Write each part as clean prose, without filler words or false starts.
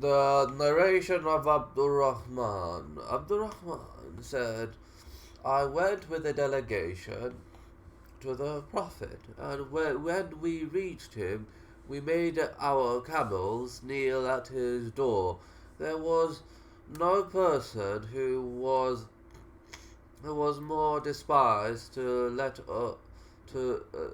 The narration of Abdurrahman. Abdurrahman said, I went with a delegation to the Prophet, and when we reached him, we made our camels kneel at his door. There was no person who was more despised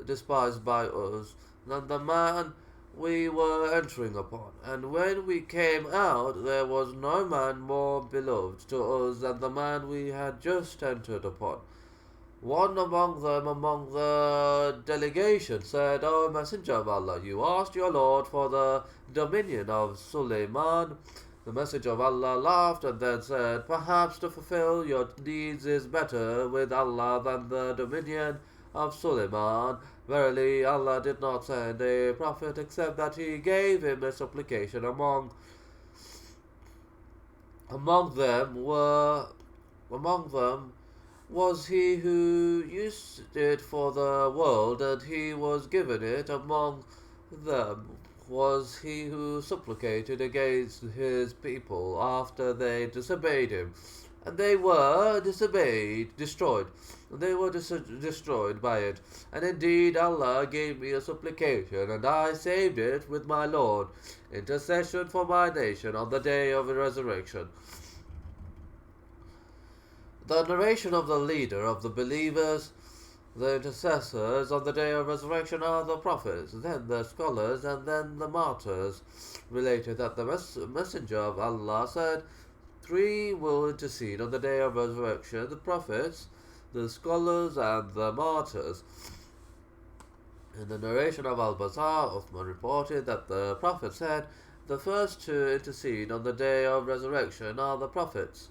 despised by us than the man we were entering upon. And when we came out, there was no man more beloved to us than the man we had just entered upon. One among them, among the delegation, said, O Messenger of Allah, you asked your Lord for the dominion of Suleiman. The Messenger of Allah laughed and then said, perhaps to fulfill your needs is better with Allah than the dominion of Suleiman. Verily, Allah did not send a prophet except that He gave him a supplication among them was he who used it for the world, and he was given it. Among them was he who supplicated against his people after they disobeyed him, and they were destroyed. And they were destroyed by it. And indeed, Allah gave me a supplication, and I saved it with my Lord. Intercession for my nation on the day of the resurrection. The narration of the leader of the believers, the intercessors on the day of resurrection are the prophets, then the scholars, and then the martyrs. Related that the messenger of Allah said, three will intercede on the day of resurrection, the prophets, the scholars, and the martyrs. In the narration of Al-Bazar, Uthman reported that the Prophet said, the first to intercede on the day of resurrection are the prophets.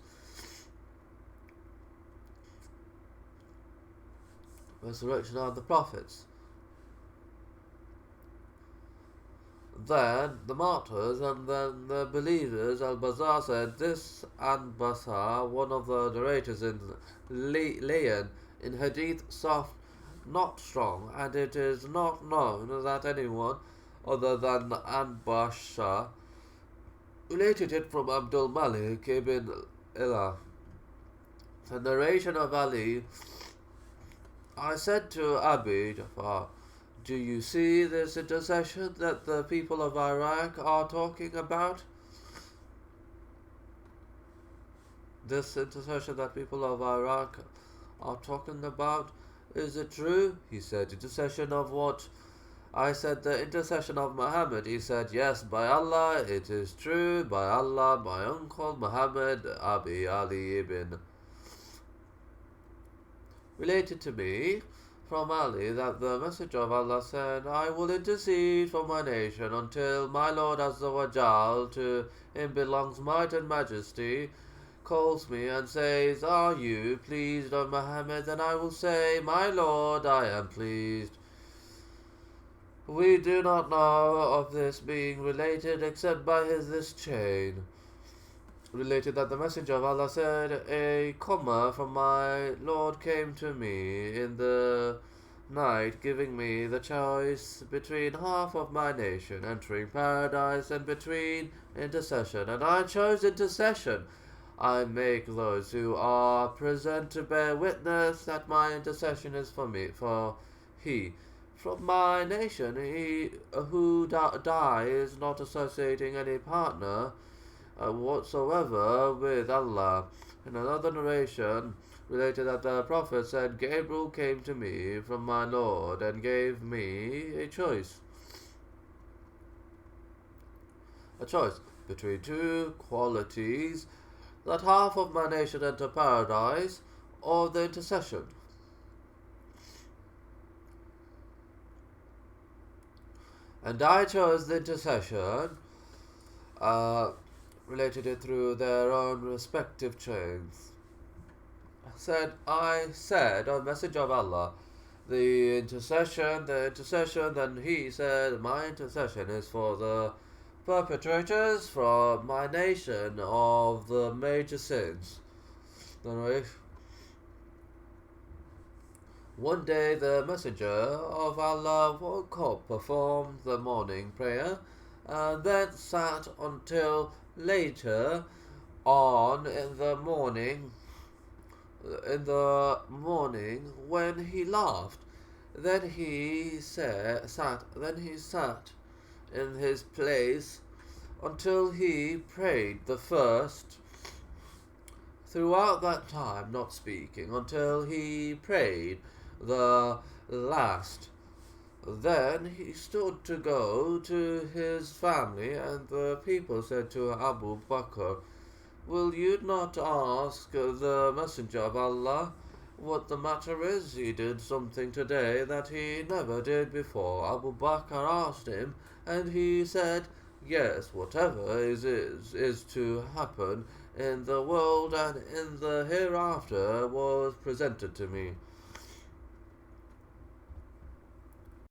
Resurrection of the prophets. Then the martyrs, and then the believers. Al-Bazar said, this Anbasa, one of the narrators in Layan, in Hadith soft, not strong, and it is not known that anyone other than Anbasha related it from Abdul Malik ibn Ilah. The narration of Ali, I said to Abi Jafar, do you see this intercession that the people of Iraq are talking about? This intercession that people of Iraq are talking about, is it true? He said, intercession of what? I said, the intercession of Muhammad. He said, yes, by Allah, it is true. By Allah, my uncle Muhammad, Abi Ali ibn related to me from Ali that the Messenger of Allah said, I will intercede for my nation until my Lord Azza wa Jal, to him belongs might and majesty, calls me and says, are you pleased, O Muhammad? And I will say, my Lord, I am pleased. We do not know of this being related except by this chain. Related that the Messenger of Allah said, a comma from my Lord came to me in the night, giving me the choice between half of my nation entering paradise and between intercession, and I chose intercession. I make those who are present to bear witness that my intercession is for me, for he from my nation, he who dies not associating any partner whatsoever with Allah. In another narration, related that the Prophet said, Gabriel came to me from my Lord and gave me a choice between two qualities, that half of my nation enter paradise, or the intercession. And I chose the intercession, related it through their own respective chains. I said, O Messenger of Allah, the intercession, then he said, my intercession is for the perpetrators from my nation of the major sins. One day the Messenger of Allah woke up, performed the morning prayer, and then sat until later on in the morning when he laughed. Then he sat in his place until he prayed the first, throughout that time not speaking, until he prayed the last. Then he stood to go to his family, and the people said to Abu Bakr, "Will you not ask the Messenger of Allah what the matter is? He did something today that he never did before." Abu Bakr asked him, and he said, "Yes, whatever is to happen in the world and in the hereafter was presented to me."